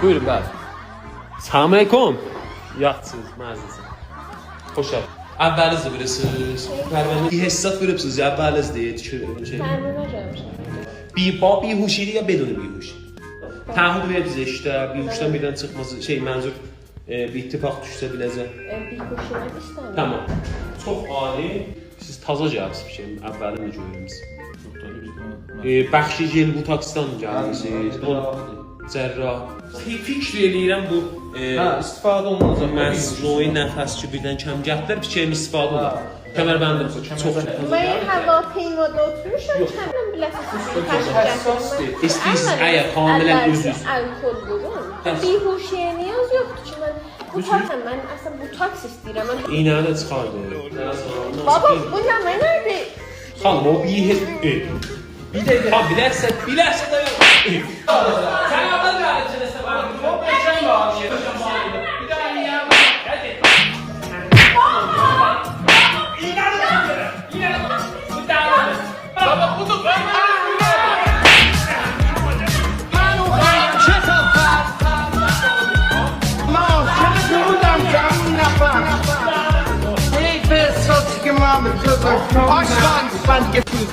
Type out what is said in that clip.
Buyurun bəli. Salam aleyküm. Yaxşısınız, məzəsin. Xoş gəldiniz. Əvvəlizdir bilirsiniz. Pərvəndə bir hesab veribsiniz ya, əvvəlizdir. Bihuşiydi ya beduni bihuş. Təhdid verdiniz işte, bihuşdan birdən çıxması, mənzur bir ittifaq düşsə biləcək. Bihuşiyat istəmir. Tamam. Çox ali. Siz taza cavabsız bir şey, əvvəlini necə görürsünüz? Bəxşi gel bu taksdan gəlmişsiniz. Cərrah. Fikr eləyirəm bu istifadə olunacaq. məzloi nəfəs ki birdən kəm gətirlər, fikrim istifadə olur. Kəmərbəndə çox. Mən havapeymada oturmuşam, kəmən biləsiniz. İstəyirsiniz əgər kamilən üzüz. Alkolluğum. Bihuşiyat yoxdur ki, mən bu taksam, mən əslən bu taks istəyirəm. İynəni də çıxardı. Baba, bu nə mənədir? Xanım, o bir bir dəqiqə. Ha, bilərsən də yox. Sən adam gələcəksən, bax, bu beşən var. Bir daha niyə? Hadi. Baba, bu da Başkan, ben getirdim.